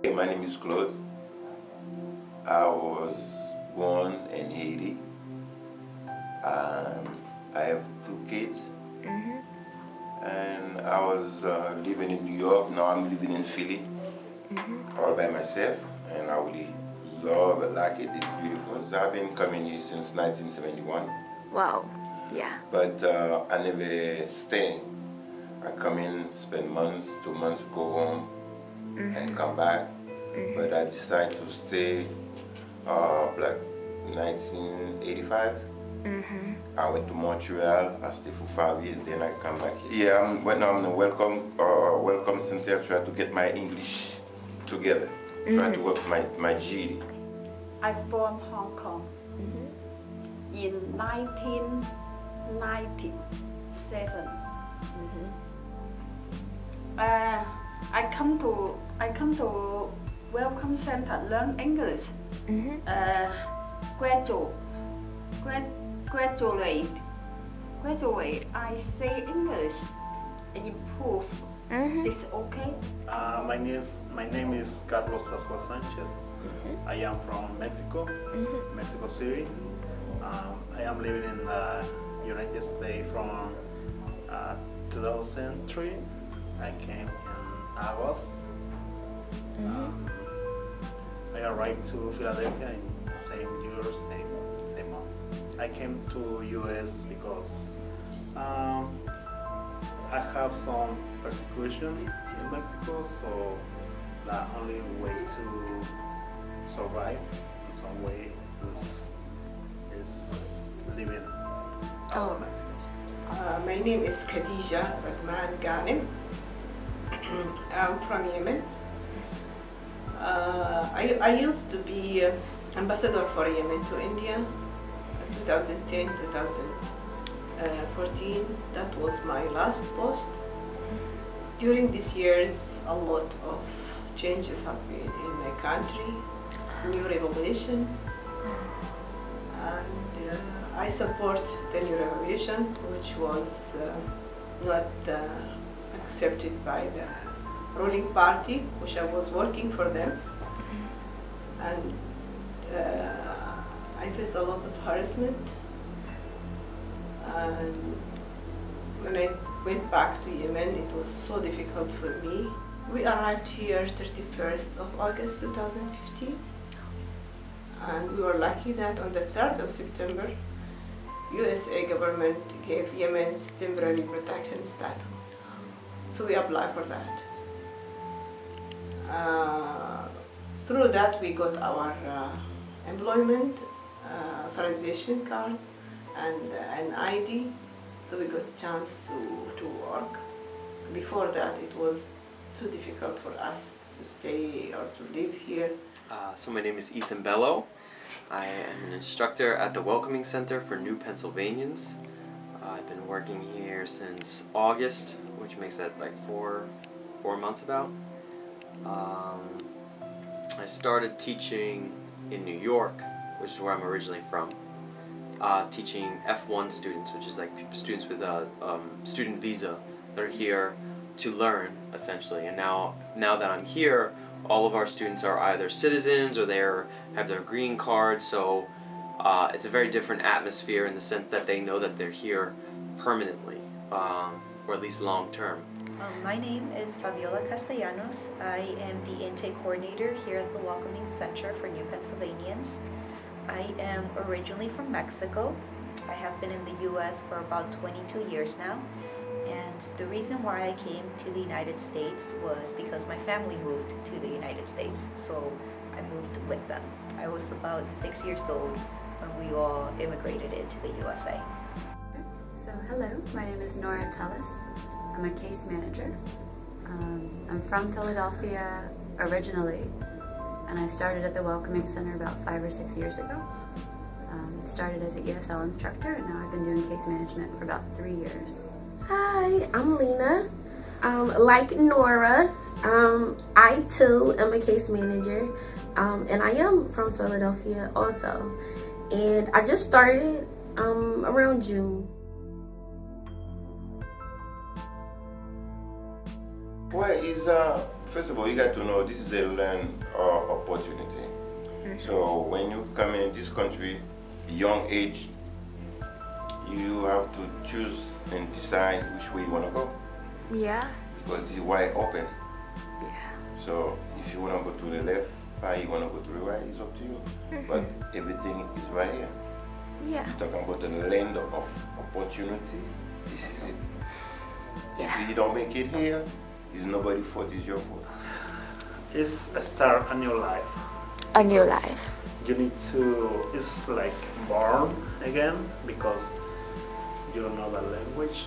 Hey, my name is Claude. I was born in Haiti. And I have two kids. And I was living in New York. Now I'm living in Philly, all by myself. And I really love it, like it. It's beautiful. So I've been coming here since 1971. Wow. Yeah. But I never stay. I come in, spend months, 2 months, go home, and come back. But I decided to stay like 1985. I went to Montreal. I stayed for 5 years. Then I come back here. Yeah, when I'm in the welcome center, try to get my English together. Try to work my GED. I'm from Hong Kong in 1997. I come to Welcome Center learn English. Graduate. I say English. Improve. It's okay. My name is Carlos Pascual Sanchez. I am from Mexico, Mexico City. I am living in the United States from 2003. I came in August. I arrived to Philadelphia in same year, same month. I came to US because I have some persecution in Mexico, so the only way to survive in some way is living out of Mexico. My name is Khadija Rahman Ghanem. I'm from Yemen. I used to be ambassador for Yemen to India 2010, 2014. That was my last post. During these years, a lot of changes have been in my country, new revolution, and I support the new revolution, which was not accepted by the ruling party, which I was working for them, and I faced a lot of harassment. And when I went back to Yemen, it was so difficult for me. We arrived here 31st of August 2015, and we were lucky that on the 3rd of September, USA government gave Yemen's temporary protection status. So we applied for that. Through that, we got our employment authorization card and an ID, so we got a chance to work. Before that, it was too difficult for us to stay or to live here. So my name is Ethan Bello. I am an instructor at the Welcoming Center for New Pennsylvanians. I've been working here since August, which makes that like four months about. I started teaching in New York, which is where I'm originally from, teaching F1 students, which is like students with a student visa that are here to learn, essentially. And now that I'm here, all of our students are either citizens or have their green card, so it's a very different atmosphere in the sense that they know that they're here permanently, or at least long term. My name is Fabiola Castellanos. I am the intake coordinator here at the Welcoming Center for New Pennsylvanians. I am originally from Mexico. I have been in the U.S. for about 22 years now. And the reason why I came to the United States was because my family moved to the United States. So I moved with them. I was about 6 years old when we all immigrated into the USA. So hello, my name is Nora Tellis. I'm a case manager. I'm from Philadelphia originally, and I started at the Welcoming Center about 5 or 6 years ago. Started as an ESL instructor, and now I've been doing case management for about 3 years. Hi, I'm Lena. Like Nora, I too am a case manager, and I am from Philadelphia also. And I just started around June. Well, it's first of all, you got to know this is a learn opportunity. So when you come in this country, young age, you have to choose and decide which way you want to go. Yeah. Because it's wide open. Yeah. So if you want to go to the left, you want to go to the right, it's up to you. But everything is right here. Yeah. You're talking about the land of opportunity. This is it. Yeah. If you don't make it here, it's nobody's fault, it's your fault. It's a start a new life. A new life. You need to, it's like born again because you don't know the language.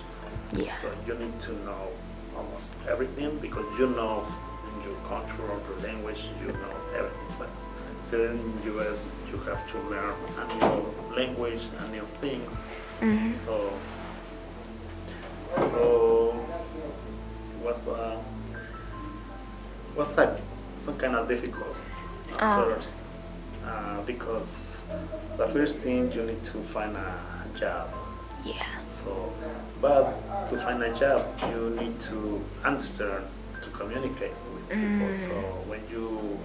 Yeah. So you need to know almost everything because you know in your country or the language, you know everything. But here in the US, you have to learn a new language and new things. So was that some kind of difficult at first because the first thing you need to find a job. Yeah. So, but to find a job, you need to understand to communicate with people. So when you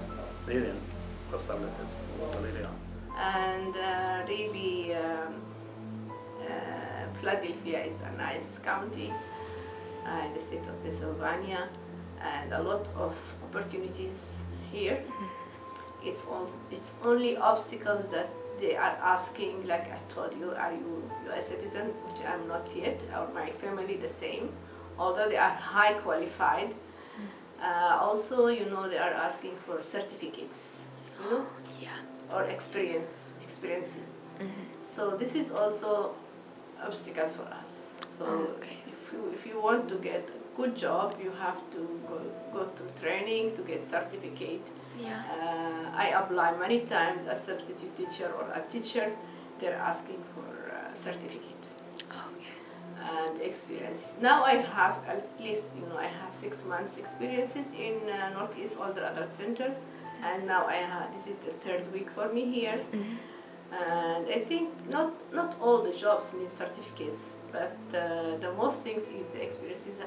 didn't, was a little. And really, Philadelphia is a nice county in the state of Pennsylvania, and a lot of opportunities here. It's only obstacles that they are asking, like I told you, are you US citizen, which I'm not yet, or my family the same, although they are high qualified. Also, you know, they are asking for certificates, you know, or experiences. So this is also obstacles for us. So if you want to get a good job, you have to go to training to get certificate. Yeah. I apply many times as substitute teacher or a teacher. They're asking for a certificate and experiences. Now I have at least, you know, I have 6 months experiences in Northeast Older Adult Center, and now this is the 3rd week for me here. And I think not all the jobs need certificates, but the most things is the experiences.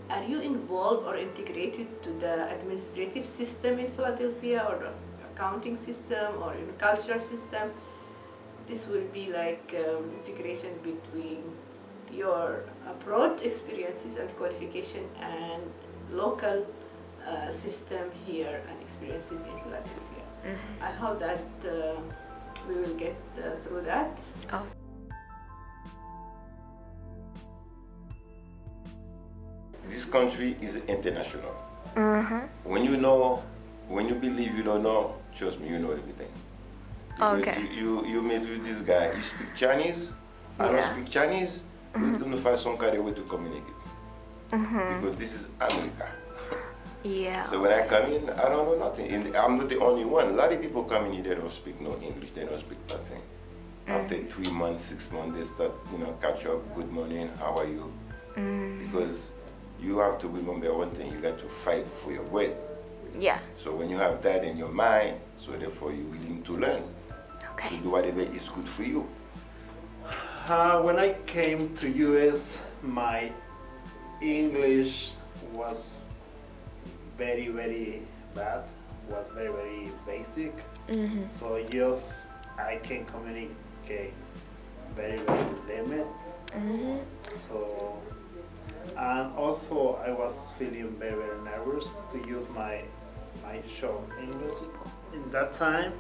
Are you involved or integrated to the administrative system in Philadelphia, or the accounting system, or in the cultural system? This will be like integration between your abroad experiences and qualification and local system here and experiences in Philadelphia. I hope that we will get through that. This country is international. When you believe you don't know, trust me, you know everything. Because you meet with this guy, you speak Chinese, I don't speak Chinese, we're going to find some kind of way to communicate. Because this is America. Yeah. So when I come in, I don't know nothing. And I'm not the only one. A lot of people come in here, they don't speak no English, they don't speak nothing. After 3 months, 6 months, they start, catch up, good morning, how are you? Because you have to remember one thing, you got to fight for your bread. Yeah. So when you have that in your mind, so therefore you're willing to learn. Okay. To do whatever is good for you. When I came to US, my English was very, very bad, was very, very basic. So just I can communicate very, very limit. So, and also I was feeling very, very nervous to use my show English. In that time,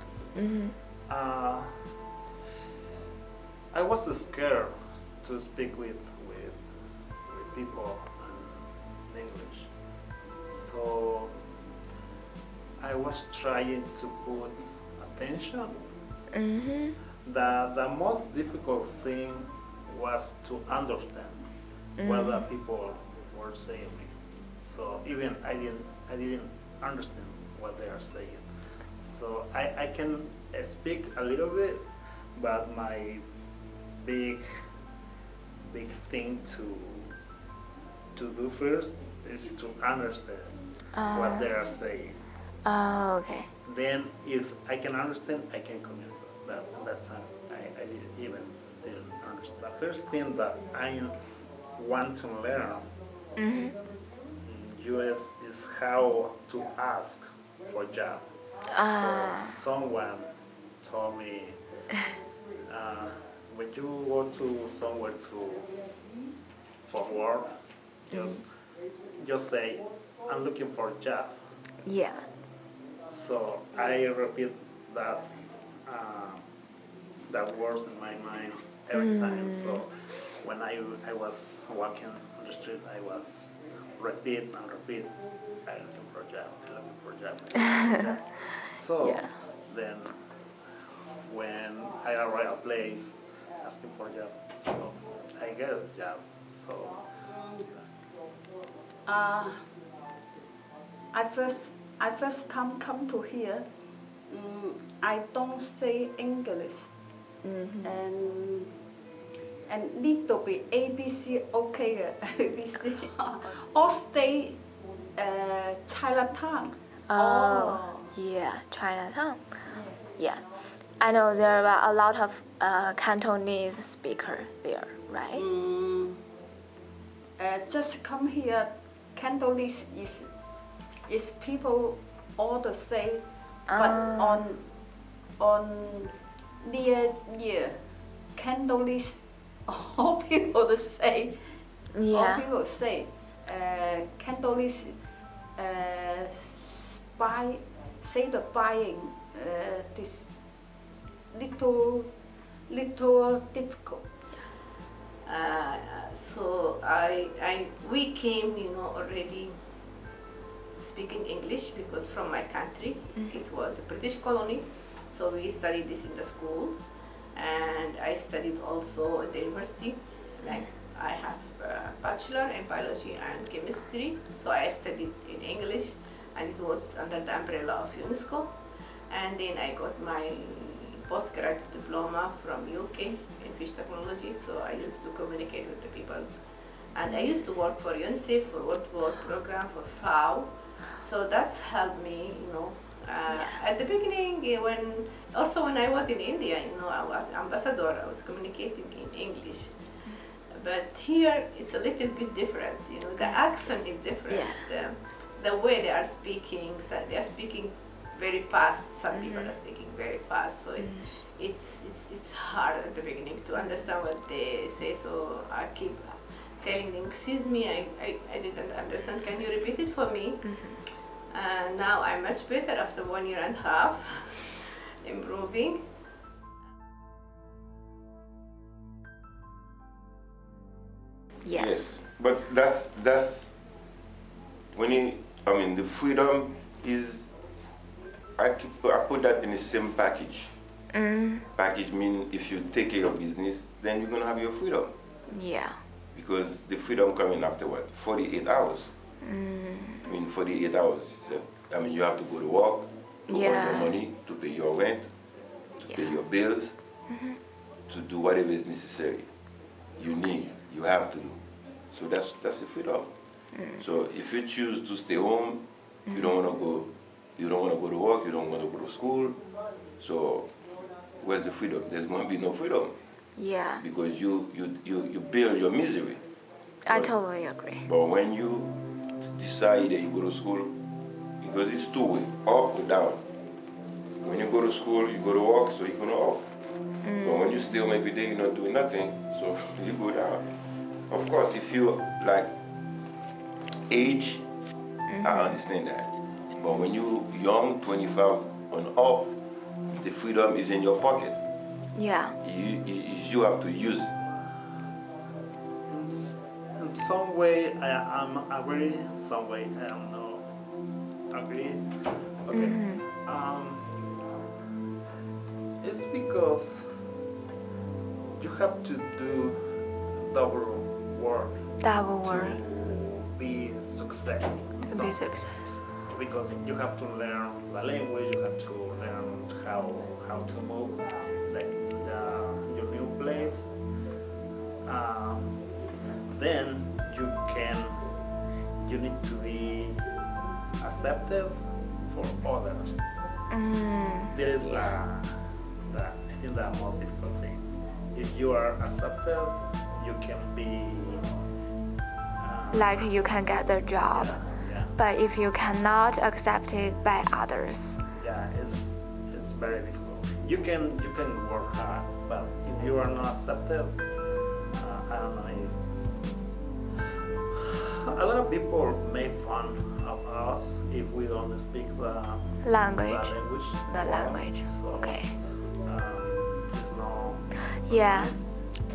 I was scared to speak with people in English. So I was trying to put attention. The most difficult thing was to understand what the people were saying me. So even I didn't understand what they are saying. So I can speak a little bit, but my big thing to do first is to understand what they are saying. Okay. Then if I can understand, I can communicate. That time I didn't understand. The first thing that I want to learn in US is how to ask for a job. So someone told me, when you go to somewhere for work, just say, I'm looking for a job. Yeah. So I repeat that that words in my mind every time. So when I was walking on the street, I was repeat and repeat, I'm looking for a job, I'm looking for a job, I'm looking for a job. So then when I arrive at a place asking for a job, so I get a job. So I first come to here. I don't say English, and need to be ABC okay. ABC or stay Chinatown. Yeah, Chinatown. Yeah. I know there are a lot of Cantonese speaker there, right? Just come here. Cantonese is people all the same, but on near Cantonese all people the same. Yeah. All people say Cantonese say the buying this little difficult. So we came, already speaking English because from my country, it was a British colony. So we studied this in the school, and I studied also at the university. Like I have a bachelor in biology and chemistry, so I studied in English, and it was under the umbrella of UNESCO. And then I got my postgraduate diploma from UK in fish technology, so I used to communicate with the people. And I used to work for UNICEF, for World World Program, for FAO. So that's helped me, At the beginning, when I was in India, I was ambassador, I was communicating in English. But here it's a little bit different, the accent is different. Yeah. The way they are speaking, so they are speaking very fast. Some people are speaking very fast, so it's hard at the beginning to understand what they say. So I keep telling them, excuse me, I didn't understand, can you repeat it for me? And now I'm much better after 1.5 years, improving. Yes. But that's when the freedom is, I put that in the same package. Package means if you take care of business, then you're gonna have your freedom. Yeah. Because the freedom coming after what? 48 hours. 48 hours. So, you have to go to work, to earn your money, to pay your rent, to pay your bills, to do whatever is necessary. You have to do. So that's the freedom. So if you choose to stay home, you don't want to go to work, you don't want to go to school. So where's the freedom? There's going to be no freedom. Yeah. Because you build your misery. I totally agree. But when you decide that you go to school, because it's two-way, up or down. When you go to school, you go to work, so you're going to up. But when you stay home every day, you're not doing nothing, so you go down. Of course, if you age, I understand that. But when you're young, 25 and up, the freedom is in your pocket. Yeah. You have to use it. In some way, I'm agree. Some way, I am not agree. Okay. It's because you have to do double work. Double work. To be success. To be success. Because you have to learn the language, you have to learn how to move, like your new place. Then you need to be accepted for others. There is I think the most difficult thing. If you are accepted, you can be like you can get the job. Yeah. But if you cannot accept it by others, yeah, it's very difficult. You can work hard, but if you are not accepted, I don't know if a lot of people make fun of us if we don't speak the language. well. Language. So, Okay. There's no. Yeah.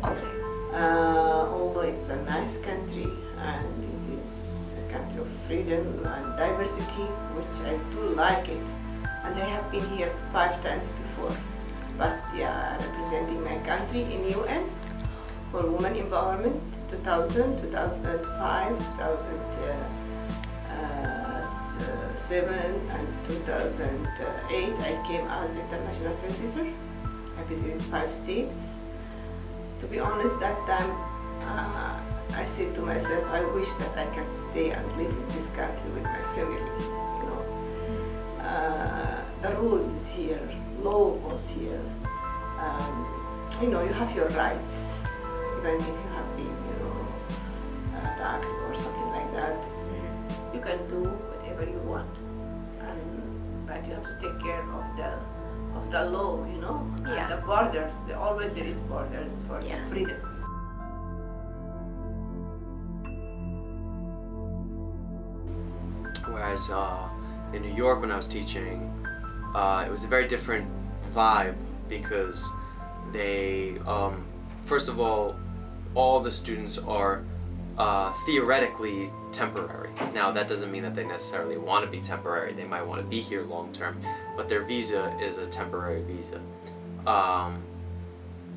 Okay. Although it's a nice country and it is a country of freedom and diversity, which I do like it, and I have been here 5 times before. But yeah, representing my country in UN for women empowerment, 2000, 2005, 2007, and 2008. I came as international visitor. I visited 5 states. To be honest, that time I said to myself, I wish that I could stay and live in this country with my family. You know, the rules is here, law was here. You know, you have your rights, even if you have been, you know, attacked or something like that. You can do whatever you want, but you have to take care of the law, you know, Yeah. and the borders. Always there is borders for Yeah. freedom. Whereas in New York, when I was teaching, it was a very different vibe because they, first of all the students are theoretically temporary. Now, that doesn't mean that they necessarily want to be temporary. They might want to be here long term, but their visa is a temporary visa.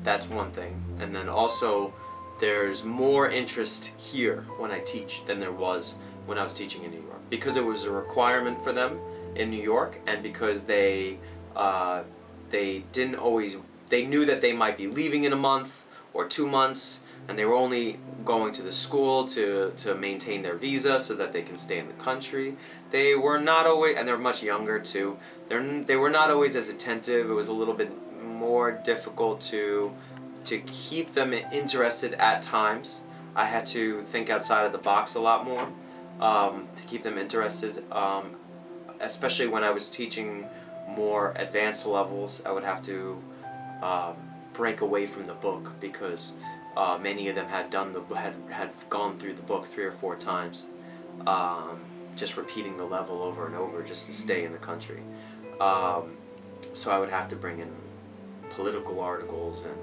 That's one thing. And then also, there's more interest here when I teach than there was when I was teaching in New York, because it was a requirement for them in New York, and because they didn't always, they knew that they might be leaving in a month or 2 months, and they were only going to the school to maintain their visa so that they can stay in the country. They were not always, and they're much younger too, they were not always as attentive. It was a little bit more difficult to keep them interested at times. I had to think outside of the box a lot more to keep them interested, especially when I was teaching more advanced levels. I would have to break away from the book because many of them had gone through the book 3 or 4 times, just repeating the level over and over just to stay in the country. So I would have to bring in political articles and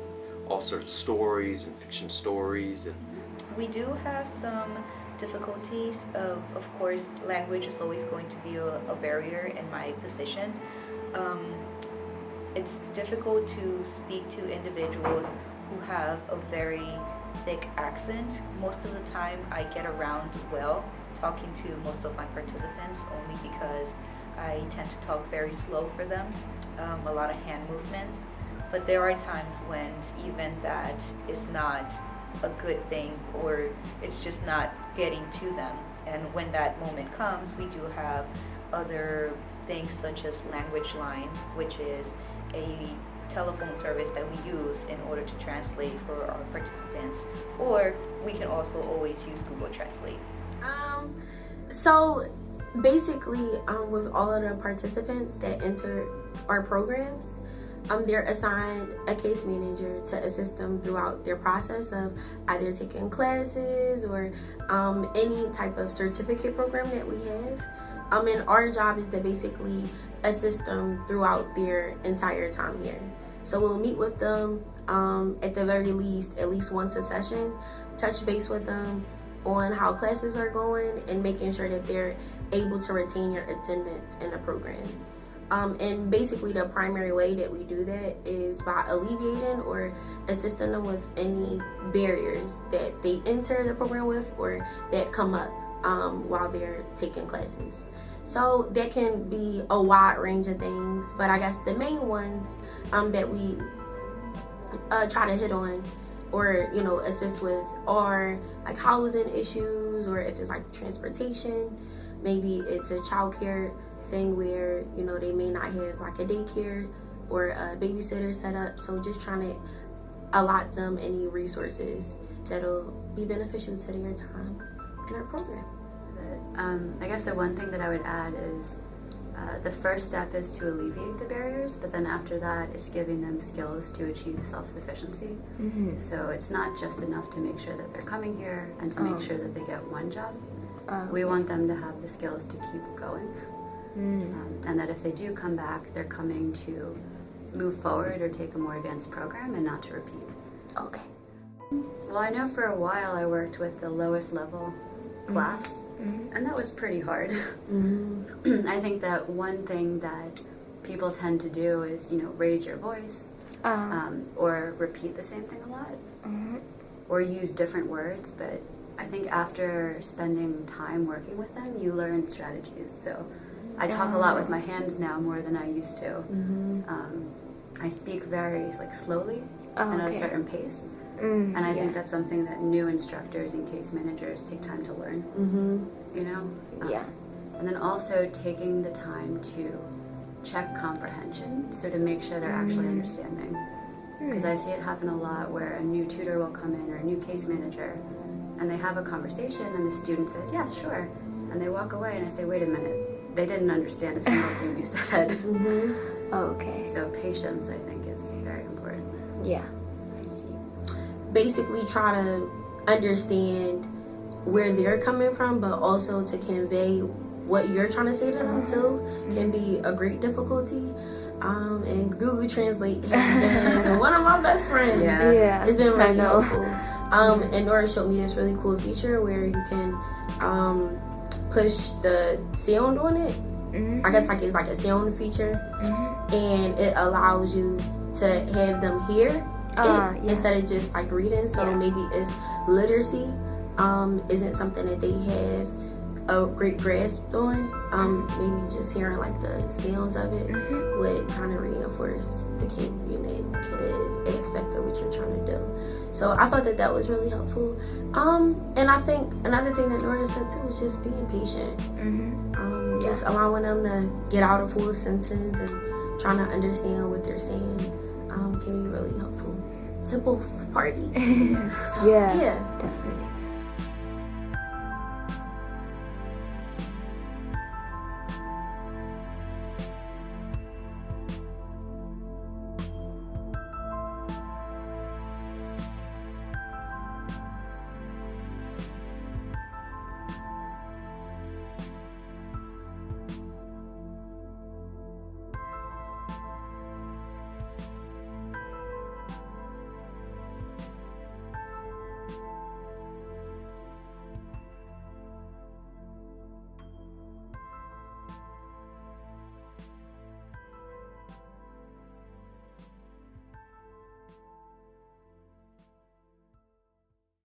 all sorts of stories and fiction stories. And we do have some difficulties. Of course, language is always going to be a barrier in my position. It's difficult to speak to individuals who have a very thick accent. Most of the time I get around well talking to most of my participants, only because I tend to talk very slow for them, a lot of hand movements. But there are times when even that is not a good thing, or it's just not getting to them. And when that moment comes, we do have other things such as Language Line, which is a telephone service that we use in order to translate for our participants, or we can also always use Google Translate. So basically, with all of the participants that enter our programs, they're assigned a case manager to assist them throughout their process of either taking classes or any type of certificate program that we have. And our job is to basically assist them throughout their entire time here. So we'll meet with them at the very least, at least once a session, touch base with them on how classes are going and making sure that they're able to retain your attendance in the program. And basically the primary way that we do that is by alleviating or assisting them with any barriers that they enter the program with or that come up while they're taking classes. So that can be a wide range of things, but I guess the main ones that we try to hit on or assist with are like housing issues, or if it's like transportation, maybe it's a childcare thing where they may not have like a daycare or a babysitter set up. So just trying to allot them any resources that'll be beneficial to their time in our program. So it. I guess the one thing that I would add is the first step is to alleviate the barriers, but then after that is giving them skills to achieve self-sufficiency. So it's not just enough to make sure that they're coming here and to make sure that they get one job. We want them to have the skills to keep going. And that if they do come back, they're coming to move forward or take a more advanced program and not to repeat. Okay. Well, I know for a while I worked with the lowest level class, and that was pretty hard. I think that one thing that people tend to do is, raise your voice, or repeat the same thing a lot, or use different words, but I think after spending time working with them, you learn strategies. So I talk a lot with my hands now more than I used to. I speak very slowly and at a certain pace. And I think that's something that new instructors and case managers take time to learn. And then also taking the time to check comprehension, so to make sure they're actually understanding. Because I see it happen a lot where a new tutor will come in or a new case manager, and they have a conversation and the student says, yes, sure. And they walk away and I say, wait a minute, they didn't understand a single thing you said. Okay. So patience, I think, is very important. Yeah. Basically try to understand where they're coming from, but also to convey what you're trying to say to them too can be a great difficulty. And Google Translate has been one of my best friends. Yeah. It's been really helpful. And Nora showed me this really cool feature where you can push the sound on it. I guess it's like a sound feature, and it allows you to have them hear instead of just reading. So maybe if literacy isn't something that they have a great grasp on, maybe just hearing the sounds of it would kind of reinforce the communicative aspect of what you're trying to do. So I thought that was really helpful. And I think another thing that Nora said too is just being patient. Just allowing them to get out a full sentence and trying to understand what they're saying can be really helpful to both parties. Yeah, definitely.